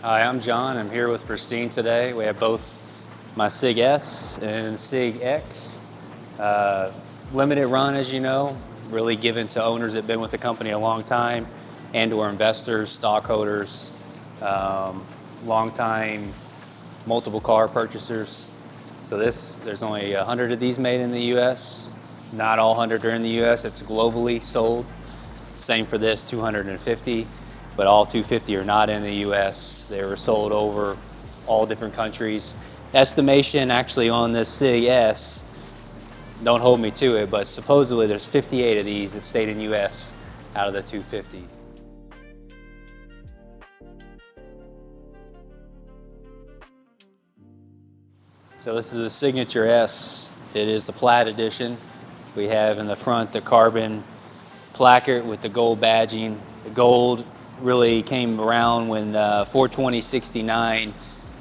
Hi, I'm John. I'm here with Pristine today. We have both my Sig S and Sig X. Uh, Limited run, as you know, really given to owners that have been with the company a long time and or investors, stockholders, um, long time multiple car purchasers. So there's only 100 of these made in the U.S. Not all 100 are in the U.S. It's globally sold. Same for this, 250, but all 250 are not in the U.S. They were sold over all different countries. Estimation actually on this Sig S, don't hold me to it, but supposedly there's 58 of these that stayed in U.S. out of the 250. So this is a Signature S. It is the Plaid edition. We have in the front the carbon placard with the gold badging. The gold really came around when 42069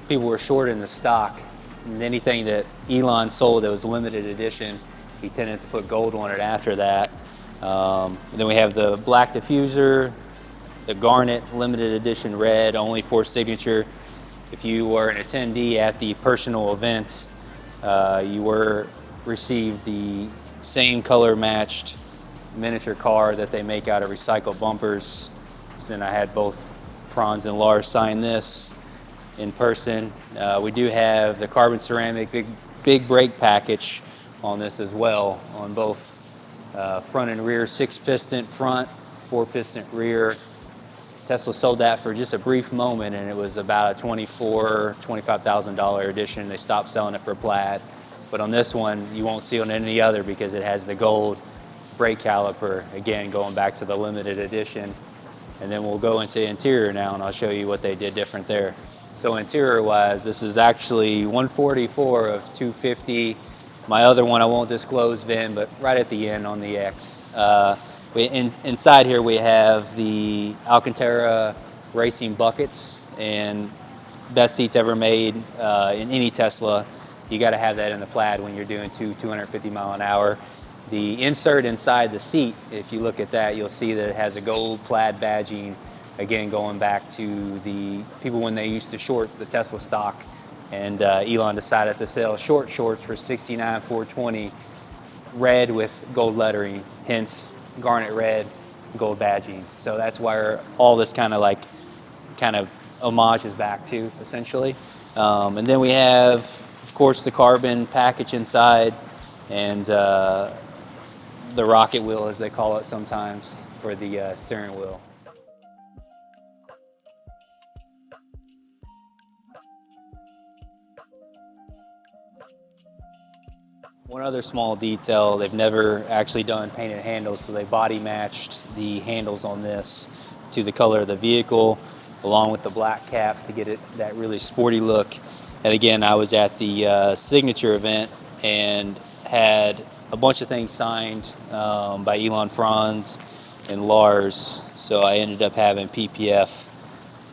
people were short in the stock. And anything that Elon sold that was limited edition, he tended to put gold on it after that. Then we have the black diffuser, the garnet limited edition red, only for Signature. If you were an attendee at the personal events, you were received the same color matched miniature car that they make out of recycled bumpers. So then I had both Franz and Lars sign this in person. We do have the carbon ceramic big brake package on this as well, on both front and rear, 6-piston front, 4-piston rear. Tesla sold that for just a brief moment, and it was about a $25,000 edition. They stopped selling it for Plaid. But on this one, you won't see it on any other because it has the gold brake caliper, again, going back to the limited edition. And then we'll go into the interior now, and I'll show you what they did different there. So interior-wise, this is actually 144 of 250. My other one I won't disclose VIN, but right at the end on the X. Inside here we have the Alcantara racing buckets, and best seats ever made in any Tesla. You got to have that in the Plaid when you're doing 250 mile an hour. The insert inside the seat, if you look at that, you'll see that it has a gold Plaid badging, again going back to the people when they used to short the Tesla stock, and Elon decided to sell short shorts for $69,420, red with gold lettering, hence garnet red, gold badging. So that's where all this kind of homage is back to, essentially. And then we have, of course, the carbon package inside, and the rocket wheel, as they call it sometimes, for the steering wheel. One other small detail, they've never actually done painted handles, so they body matched the handles on this to the color of the vehicle, along with the black caps to get it that really sporty look. And again, I was at the Signature event and had a bunch of things signed by Elon, Franz, and Lars, so I ended up having PPF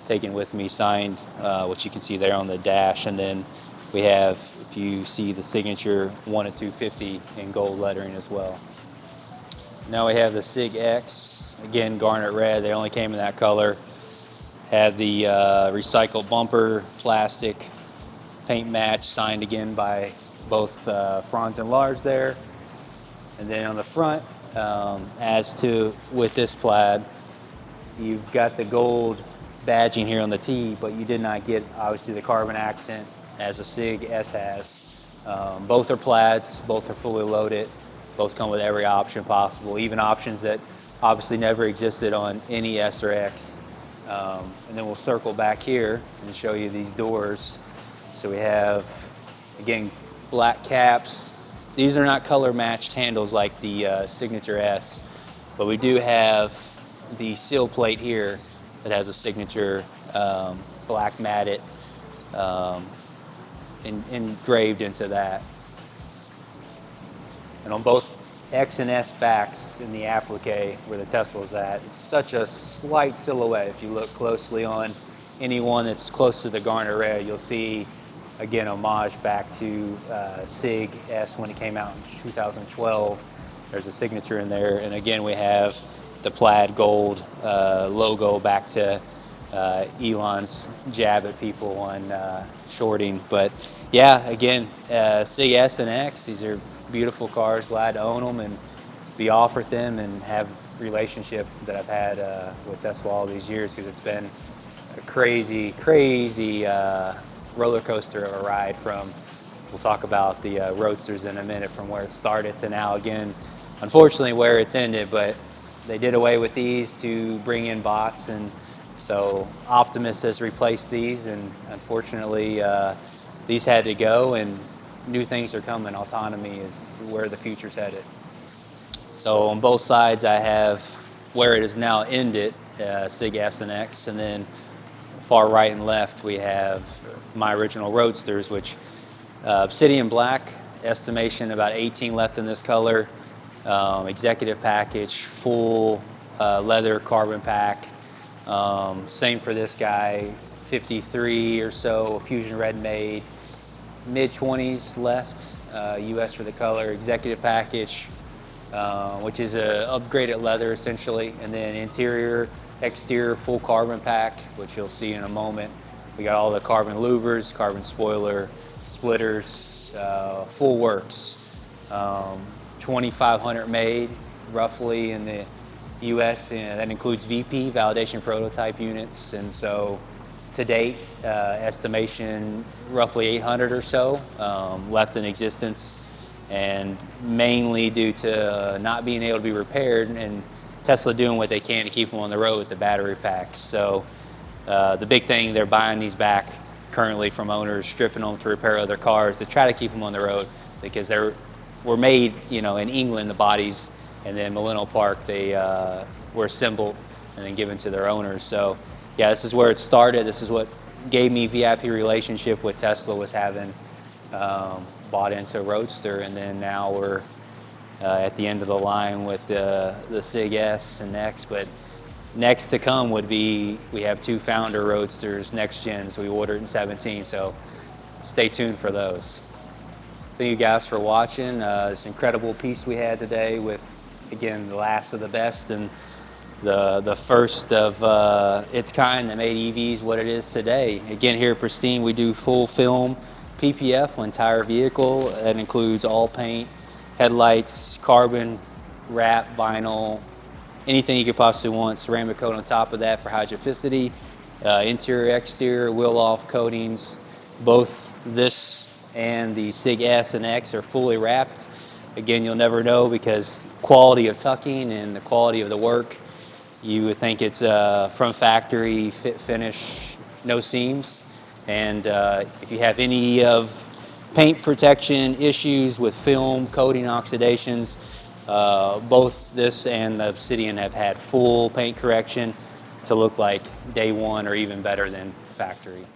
taken with me, signed, which you can see there on the dash. And then we have, if you see the Signature 1 of 250 in gold lettering as well. Now we have the Sig X, again garnet red. They only came in that color. Had the recycled bumper, plastic, paint match, signed again by both Franz and Lars there. And then on the front, as to with this Plaid, you've got the gold badging here on the T, but you did not get, obviously, the carbon accent as a Sig S has. Both are Plaids, both are fully loaded, both come with every option possible, even options that obviously never existed on any S or X. And then we'll circle back here and show you these doors. So we have, again, black caps. These are not color matched handles like the Signature S, but we do have the seal plate here that has a Signature black matted engraved into that. And on both X and S backs in the applique where the Tesla's at, it's such a slight silhouette. If you look closely on any one that's close to the garnet red, you'll see, again, homage back to Sig S when it came out in 2012. There's a Signature in there, and again we have the Plaid gold logo back to Elon's jab at people on shorting. But yeah, again, Sig S and X, these are beautiful cars. Glad to own them and be offered them and have relationship that I've had with Tesla all these years, because it's been a crazy, crazy roller coaster of a ride from, we'll talk about the Roadsters in a minute, from where it started to now, again, unfortunately, where it's ended. But they did away with these to bring in bots, and so Optimus has replaced these, and unfortunately, these had to go, and new things are coming. Autonomy is where the future's headed. So on both sides, I have where it is now ended, Sig S and X, and then far right and left, we have my original Roadsters, which Obsidian Black, estimation about 18 left in this color. Executive package, full leather carbon pack. Same for this guy, 53 or so, Fusion Red made. Mid-20s left, US for the color. Executive package, which is a upgraded leather essentially, and then interior, exterior, full carbon pack, which you'll see in a moment. We got all the carbon louvers, carbon spoiler, splitters, full works. 2,500 made roughly in the US, and that includes VP, validation prototype units. And so to date, estimation roughly 800 or so left in existence, and mainly due to not being able to be repaired, and Tesla doing what they can to keep them on the road with the battery packs. So the big thing, they're buying these back currently from owners, stripping them to repair other cars to try to keep them on the road, because were made, in England, the bodies, and then Millennial Park, they were assembled and then given to their owners. So yeah, this is where it started. This is what gave me VIP relationship with Tesla, was having bought into Roadster, and then now we're at the end of the line with the Sig S and X. But next to come would be, we have 2 Founder Roadsters, next gens, we ordered in 17, so stay tuned for those. Thank you guys for watching. This incredible piece we had today with, again, the last of the best, and the first of its kind that made EVs what it is today. Again, here at Pristine, we do full film PPF, entire vehicle. That includes all paint, headlights, carbon, wrap, vinyl, anything you could possibly want. Ceramic coat on top of that for hydrophobicity, interior, exterior, wheel-off coatings. Both this and the Sig S and X are fully wrapped. Again, you'll never know, because quality of tucking and the quality of the work, you would think it's from factory, fit finish, no seams. And if you have any of paint protection issues with film, coating, oxidations, both this and the Obsidian have had full paint correction to look like day one or even better than factory.